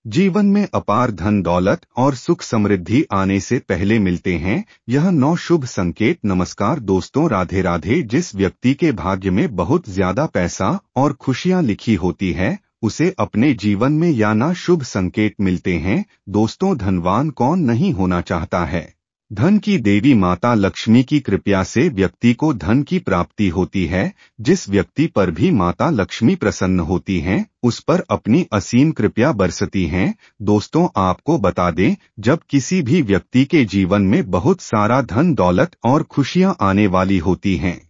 जीवन में अपार धन दौलत और सुख समृद्धि आने से पहले मिलते हैं यह 9 शुभ संकेत। नमस्कार दोस्तों, राधे राधे। जिस व्यक्ति के भाग्य में बहुत ज्यादा पैसा और खुशियां लिखी होती है उसे अपने जीवन में या ना शुभ संकेत मिलते हैं। दोस्तों, धनवान कौन नहीं होना चाहता है। धन की देवी माता लक्ष्मी की कृपा से व्यक्ति को धन की प्राप्ति होती है। जिस व्यक्ति पर भी माता लक्ष्मी प्रसन्न होती हैं उस पर अपनी असीम कृपा बरसती हैं। दोस्तों, आपको बता दें, जब किसी भी व्यक्ति के जीवन में बहुत सारा धन दौलत और खुशियां आने वाली होती हैं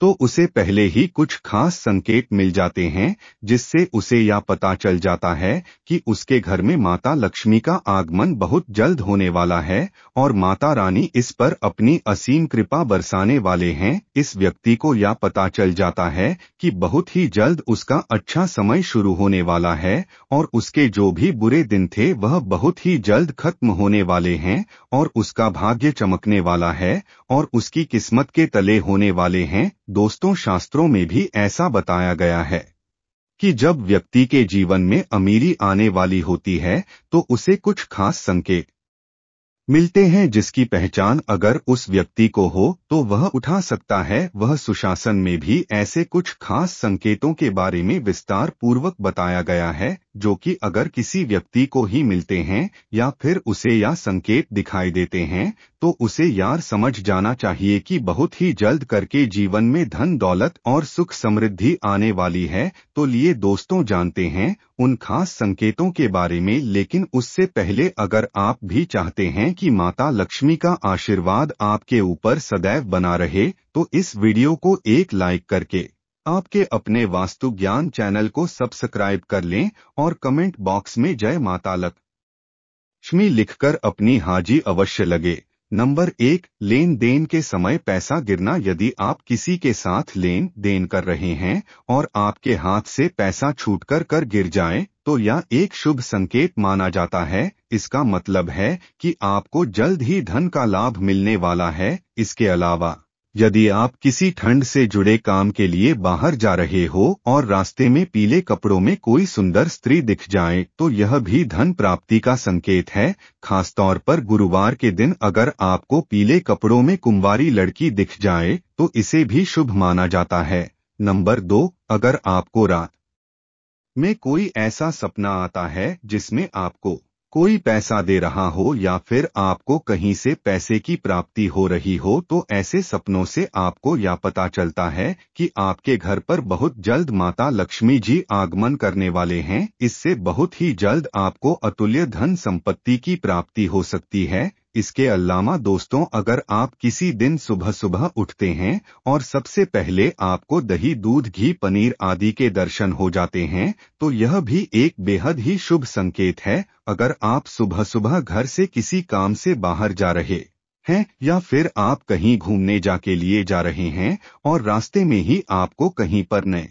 तो उसे पहले ही कुछ खास संकेत मिल जाते हैं जिससे उसे यह पता चल जाता है कि उसके घर में माता लक्ष्मी का आगमन बहुत जल्द होने वाला है और माता रानी इस पर अपनी असीम कृपा बरसाने वाले हैं। इस व्यक्ति को यह पता चल जाता है कि बहुत ही जल्द उसका अच्छा समय शुरू होने वाला है और उसके जो भी बुरे दिन थे वह बहुत ही जल्द खत्म होने वाले हैं और उसका भाग्य चमकने वाला है और उसकी किस्मत के तले होने वाले हैं। दोस्तों, शास्त्रों में भी ऐसा बताया गया है कि जब व्यक्ति के जीवन में अमीरी आने वाली होती है तो उसे कुछ खास संकेत मिलते हैं जिसकी पहचान अगर उस व्यक्ति को हो तो वह उठा सकता है। वह सुशासन में भी ऐसे कुछ खास संकेतों के बारे में विस्तार पूर्वक बताया गया है जो कि अगर किसी व्यक्ति को ही मिलते हैं या फिर उसे या संकेत दिखाई देते हैं तो उसे यार समझ जाना चाहिए कि बहुत ही जल्द करके जीवन में धन दौलत और सुख समृद्धि आने वाली है। तो लिए दोस्तों, जानते हैं उन खास संकेतों के बारे में, लेकिन उससे पहले अगर आप भी चाहते हैं कि माता लक्ष्मी का आशीर्वाद आपके ऊपर सदैव बना रहे तो इस वीडियो को एक लाइक करके आपके अपने वास्तु ज्ञान चैनल को सब्सक्राइब कर लें और कमेंट बॉक्स में जय माता लक्ष्मी लिखकर अपनी हाजी अवश्य लगे। नंबर 1, लेन देन के समय पैसा गिरना। यदि आप किसी के साथ लेन देन कर रहे हैं और आपके हाथ से पैसा छूटकर गिर जाए तो यह एक शुभ संकेत माना जाता है। इसका मतलब है कि आपको जल्द ही धन का लाभ मिलने वाला है। इसके अलावा यदि आप किसी ठंड से जुड़े काम के लिए बाहर जा रहे हो और रास्ते में पीले कपड़ों में कोई सुंदर स्त्री दिख जाए तो यह भी धन प्राप्ति का संकेत है। खासतौर पर गुरुवार के दिन अगर आपको पीले कपड़ों में कुंवारी लड़की दिख जाए तो इसे भी शुभ माना जाता है। नंबर 2, अगर आपको रात में कोई ऐसा सपना आता है जिसमें आपको कोई पैसा दे रहा हो या फिर आपको कहीं से पैसे की प्राप्ति हो रही हो तो ऐसे सपनों से आपको यह पता चलता है कि आपके घर पर बहुत जल्द माता लक्ष्मी जी आगमन करने वाले हैं। इससे बहुत ही जल्द आपको अतुल्य धन संपत्ति की प्राप्ति हो सकती है। इसके अलावा दोस्तों, अगर आप किसी दिन सुबह सुबह उठते हैं और सबसे पहले आपको दही दूध घी पनीर आदि के दर्शन हो जाते हैं तो यह भी एक बेहद ही शुभ संकेत है। अगर आप सुबह सुबह घर से किसी काम से बाहर जा रहे हैं या फिर आप कहीं घूमने जाके लिए जा रहे हैं और रास्ते में ही आपको कहीं पर नए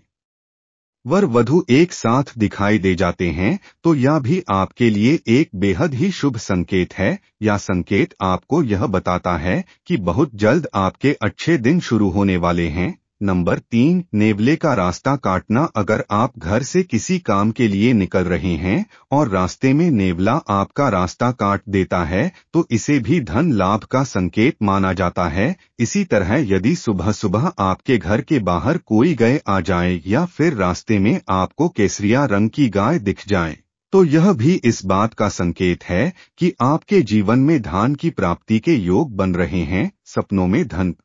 वर वधु एक साथ दिखाई दे जाते हैं तो यह भी आपके लिए एक बेहद ही शुभ संकेत है। यह संकेत आपको यह बताता है कि बहुत जल्द आपके अच्छे दिन शुरू होने वाले हैं। नंबर 3, नेवले का रास्ता काटना। अगर आप घर से किसी काम के लिए निकल रहे हैं और रास्ते में नेवला आपका रास्ता काट देता है तो इसे भी धन लाभ का संकेत माना जाता है। इसी तरह यदि सुबह सुबह आपके घर के बाहर कोई गाय आ जाए या फिर रास्ते में आपको केसरिया रंग की गाय दिख जाए तो यह भी इस बात का संकेत है कि आपके जीवन में धन की प्राप्ति के योग बन रहे हैं। सपनों में धन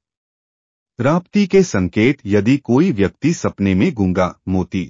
प्राप्ति के संकेत। यदि कोई व्यक्ति सपने में गूंगा मोती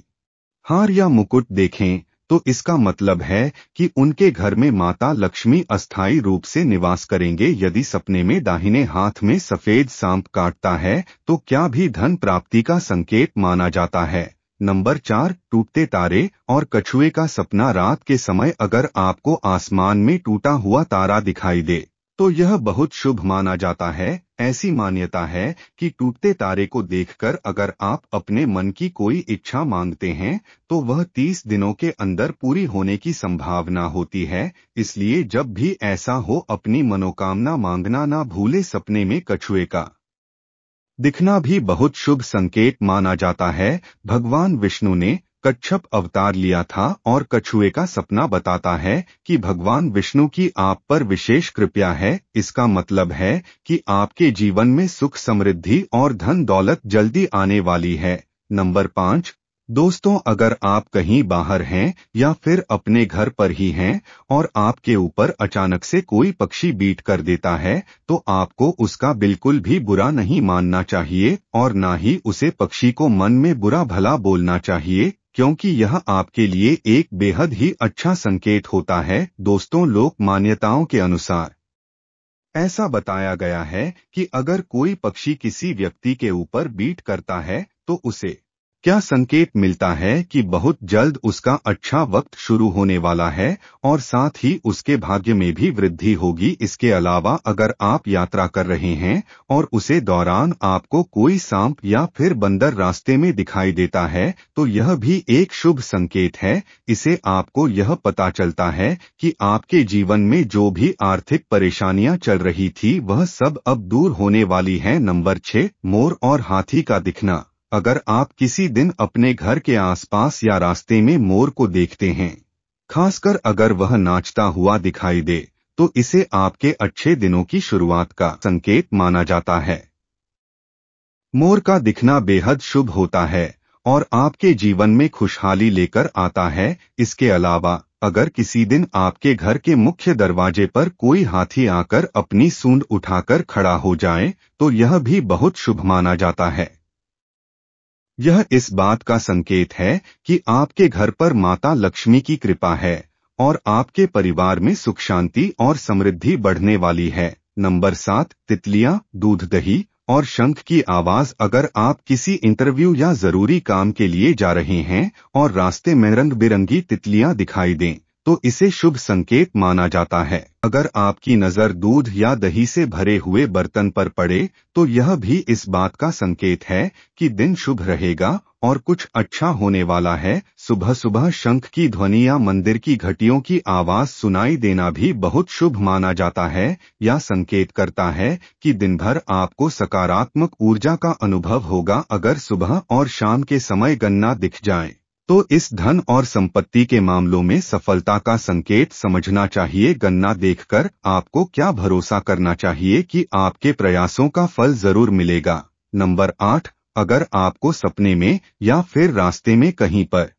हार या मुकुट देखें तो इसका मतलब है कि उनके घर में माता लक्ष्मी अस्थायी रूप से निवास करेंगे। यदि सपने में दाहिने हाथ में सफेद सांप काटता है तो क्या भी धन प्राप्ति का संकेत माना जाता है। नंबर 4, टूटते तारे और कछुए का सपना। रात के समय अगर आपको आसमान में टूटा हुआ तारा दिखाई दे तो यह बहुत शुभ माना जाता है। ऐसी मान्यता है कि टूटते तारे को देखकर अगर आप अपने मन की कोई इच्छा मांगते हैं तो वह 30 दिनों के अंदर पूरी होने की संभावना होती है। इसलिए जब भी ऐसा हो अपनी मनोकामना मांगना ना भूले। सपने में कछुए का दिखना भी बहुत शुभ संकेत माना जाता है। भगवान विष्णु ने कच्छप अवतार लिया था और कछुए का सपना बताता है कि भगवान विष्णु की आप पर विशेष कृपा है। इसका मतलब है कि आपके जीवन में सुख समृद्धि और धन दौलत जल्दी आने वाली है। नंबर 5। दोस्तों, अगर आप कहीं बाहर हैं या फिर अपने घर पर ही हैं और आपके ऊपर अचानक से कोई पक्षी बीट कर देता है, तो आपको उसका बिल्कुल भी बुरा नहीं मानना चाहिए और ना ही उसे पक्षी को मन में बुरा भला बोलना चाहिए, क्योंकि यह आपके लिए एक बेहद ही अच्छा संकेत होता है। दोस्तों, लोक मान्यताओं के अनुसार ऐसा बताया गया है कि अगर कोई पक्षी किसी व्यक्ति के ऊपर बीट करता है तो उसे क्या संकेत मिलता है कि बहुत जल्द उसका अच्छा वक्त शुरू होने वाला है और साथ ही उसके भाग्य में भी वृद्धि होगी। इसके अलावा अगर आप यात्रा कर रहे हैं और उसे दौरान आपको कोई सांप या फिर बंदर रास्ते में दिखाई देता है तो यह भी एक शुभ संकेत है। इसे आपको यह पता चलता है कि आपके जीवन में जो भी आर्थिक परेशानियां चल रही थी वह सब अब दूर होने वाली हैं। नंबर 6। मोर और हाथी का दिखना। अगर आप किसी दिन अपने घर के आसपास या रास्ते में मोर को देखते हैं, खासकर अगर वह नाचता हुआ दिखाई दे, तो इसे आपके अच्छे दिनों की शुरुआत का संकेत माना जाता है। मोर का दिखना बेहद शुभ होता है और आपके जीवन में खुशहाली लेकर आता है। इसके अलावा अगर किसी दिन आपके घर के मुख्य दरवाजे पर कोई हाथी आकर अपनी सूंड उठाकर खड़ा हो जाए, तो यह भी बहुत शुभ माना जाता है। यह इस बात का संकेत है कि आपके घर पर माता लक्ष्मी की कृपा है और आपके परिवार में सुख शांति और समृद्धि बढ़ने वाली है। नंबर 7। तितलियां, दूध, दही और शंख की आवाज। अगर आप किसी इंटरव्यू या जरूरी काम के लिए जा रहे हैं और रास्ते में रंग बिरंगी तितलियां दिखाई दें, तो इसे शुभ संकेत माना जाता है। अगर आपकी नजर दूध या दही से भरे हुए बर्तन पर पड़े, तो यह भी इस बात का संकेत है कि दिन शुभ रहेगा और कुछ अच्छा होने वाला है। सुबह सुबह शंख की ध्वनि या मंदिर की घंटियों की आवाज सुनाई देना भी बहुत शुभ माना जाता है। यह संकेत करता है कि दिन भर आपको सकारात्मक ऊर्जा का अनुभव होगा। अगर सुबह और शाम के समय गन्ना दिख जाए, तो इस धन और संपत्ति के मामलों में सफलता का संकेत समझना चाहिए। गन्ना देखकर आपको क्या भरोसा करना चाहिए कि आपके प्रयासों का फल जरूर मिलेगा। नंबर 8। अगर आपको सपने में या फिर रास्ते में कहीं पर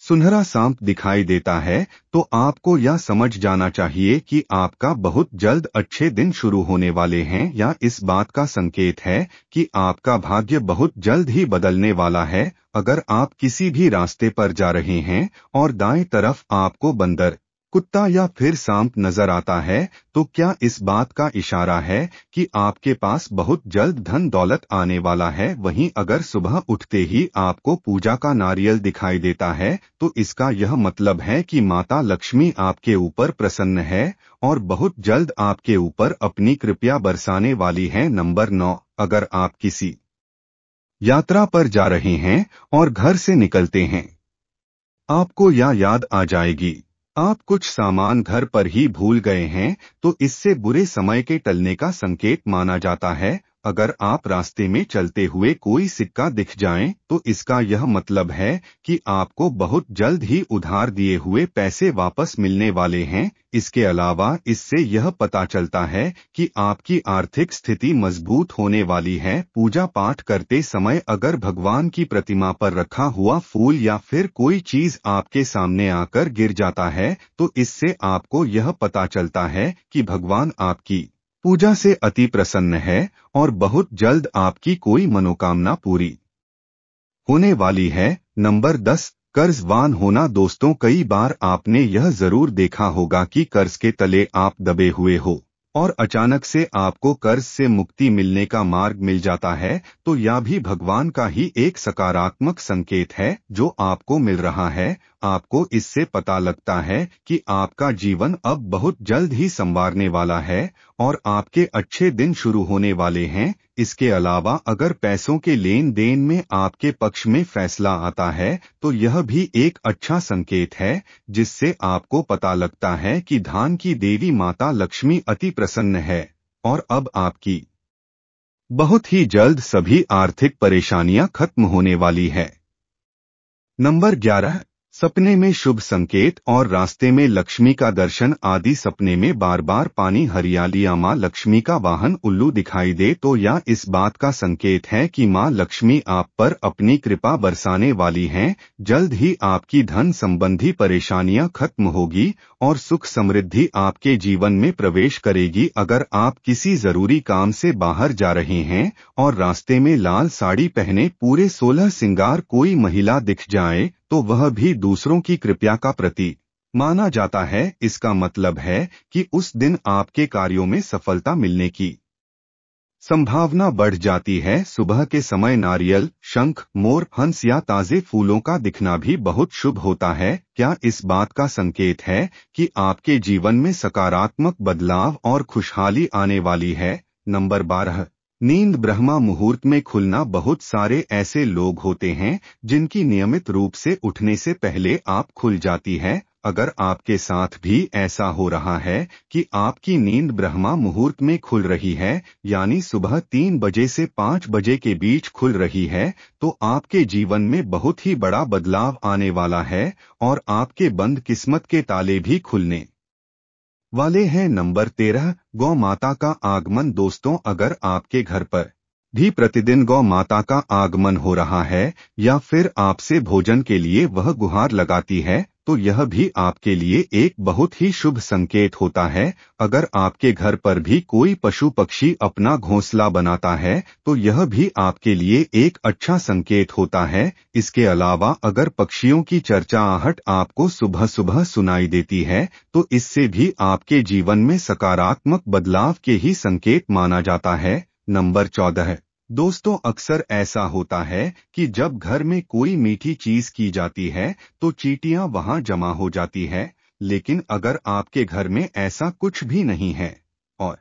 सुनहरा सांप दिखाई देता है, तो आपको यह समझ जाना चाहिए कि आपका बहुत जल्द अच्छे दिन शुरू होने वाले हैं, या इस बात का संकेत है कि आपका भाग्य बहुत जल्द ही बदलने वाला है। अगर आप किसी भी रास्ते पर जा रहे हैं और दाएं तरफ आपको बंदर, कुत्ता या फिर सांप नजर आता है, तो क्या इस बात का इशारा है कि आपके पास बहुत जल्द धन दौलत आने वाला है? वहीं अगर सुबह उठते ही आपको पूजा का नारियल दिखाई देता है, तो इसका यह मतलब है कि माता लक्ष्मी आपके ऊपर प्रसन्न है और बहुत जल्द आपके ऊपर अपनी कृपा बरसाने वाली है। नंबर 9। अगर आप किसी यात्रा पर जा रहे हैं और घर से निकलते हैं, आपको यह याद आ जाएगी आप कुछ सामान घर पर ही भूल गए हैं, तो इससे बुरे समय के टलने का संकेत माना जाता है। अगर आप रास्ते में चलते हुए कोई सिक्का दिख जाए, तो इसका यह मतलब है कि आपको बहुत जल्द ही उधार दिए हुए पैसे वापस मिलने वाले हैं। इसके अलावा इससे यह पता चलता है कि आपकी आर्थिक स्थिति मजबूत होने वाली है। पूजा पाठ करते समय अगर भगवान की प्रतिमा पर रखा हुआ फूल या फिर कोई चीज आपके सामने आकर गिर जाता है, तो इससे आपको यह पता चलता है कि भगवान आपकी पूजा से अति प्रसन्न है और बहुत जल्द आपकी कोई मनोकामना पूरी होने वाली है। नंबर 10। कर्जवान होना। दोस्तों, कई बार आपने यह जरूर देखा होगा कि कर्ज के तले आप दबे हुए हो और अचानक से आपको कर्ज से मुक्ति मिलने का मार्ग मिल जाता है, तो यह भी भगवान का ही एक सकारात्मक संकेत है जो आपको मिल रहा है। आपको इससे पता लगता है कि आपका जीवन अब बहुत जल्द ही संवारने वाला है और आपके अच्छे दिन शुरू होने वाले हैं। इसके अलावा अगर पैसों के लेन देन में आपके पक्ष में फैसला आता है, तो यह भी एक अच्छा संकेत है, जिससे आपको पता लगता है कि धन की देवी माता लक्ष्मी अति प्रसन्न है और अब आपकी बहुत ही जल्द सभी आर्थिक परेशानियां खत्म होने वाली है। नंबर 11, सपने में शुभ संकेत और रास्ते में लक्ष्मी का दर्शन आदि। सपने में बार बार पानी, हरियाली या माँ लक्ष्मी का वाहन उल्लू दिखाई दे तो यह इस बात का संकेत है कि माँ लक्ष्मी आप पर अपनी कृपा बरसाने वाली हैं। जल्द ही आपकी धन संबंधी परेशानियां खत्म होगी और सुख समृद्धि आपके जीवन में प्रवेश करेगी। अगर आप किसी जरूरी काम से बाहर जा रहे हैं और रास्ते में लाल साड़ी पहने पूरे 16 श्रृंगार कोई महिला दिख जाए तो वह भी दूसरों की कृपा का प्रतीक माना जाता है। इसका मतलब है कि उस दिन आपके कार्यों में सफलता मिलने की संभावना बढ़ जाती है। सुबह के समय नारियल, शंख, मोर, हंस या ताजे फूलों का दिखना भी बहुत शुभ होता है। क्या इस बात का संकेत है कि आपके जीवन में सकारात्मक बदलाव और खुशहाली आने वाली है? नंबर 12, नींद ब्रह्मा मुहूर्त में खुलना। बहुत सारे ऐसे लोग होते हैं जिनकी नियमित रूप से उठने से पहले आप खुल जाती है। अगर आपके साथ भी ऐसा हो रहा है कि आपकी नींद ब्रह्मा मुहूर्त में खुल रही है, यानी सुबह 3 बजे से 5 बजे के बीच खुल रही है, तो आपके जीवन में बहुत ही बड़ा बदलाव आने वाला है और आपके बंद किस्मत के ताले भी खुलने वाले हैं। नंबर 13, गौ माता का आगमन। दोस्तों, अगर आपके घर पर भी प्रतिदिन गौ माता का आगमन हो रहा है या फिर आपसे भोजन के लिए वह गुहार लगाती है तो यह भी आपके लिए एक बहुत ही शुभ संकेत होता है। अगर आपके घर पर भी कोई पशु पक्षी अपना घोंसला बनाता है तो यह भी आपके लिए एक अच्छा संकेत होता है। इसके अलावा अगर पक्षियों की चहचहाहट आपको सुबह सुबह सुनाई देती है तो इससे भी आपके जीवन में सकारात्मक बदलाव के ही संकेत माना जाता है। नंबर 14, दोस्तों, अक्सर ऐसा होता है कि जब घर में कोई मीठी चीज की जाती है तो चींटियां वहां जमा हो जाती है। लेकिन अगर आपके घर में ऐसा कुछ भी नहीं है और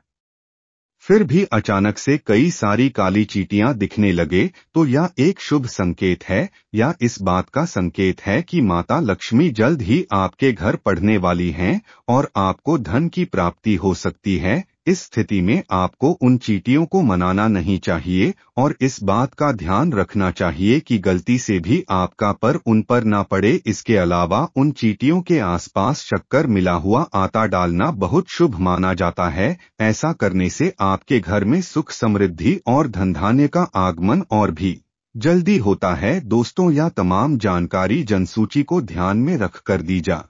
फिर भी अचानक से कई सारी काली चींटियां दिखने लगे तो यह एक शुभ संकेत है या इस बात का संकेत है कि माता लक्ष्मी जल्द ही आपके घर पढ़ने वाली हैं और आपको धन की प्राप्ति हो सकती है। इस स्थिति में आपको उन चींटियों को मनाना नहीं चाहिए और इस बात का ध्यान रखना चाहिए कि गलती से भी आपका पर उन पर ना पड़े। इसके अलावा उन चींटियों के आसपास शक्कर मिला हुआ आटा डालना बहुत शुभ माना जाता है। ऐसा करने से आपके घर में सुख समृद्धि और धन धान्य का आगमन और भी जल्दी होता है। दोस्तों, यह तमाम जानकारी जनसूची को ध्यान में रख कर दी जा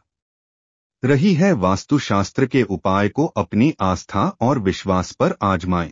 रही है। वास्तुशास्त्र के उपाय को अपनी आस्था और विश्वास पर आजमाएं।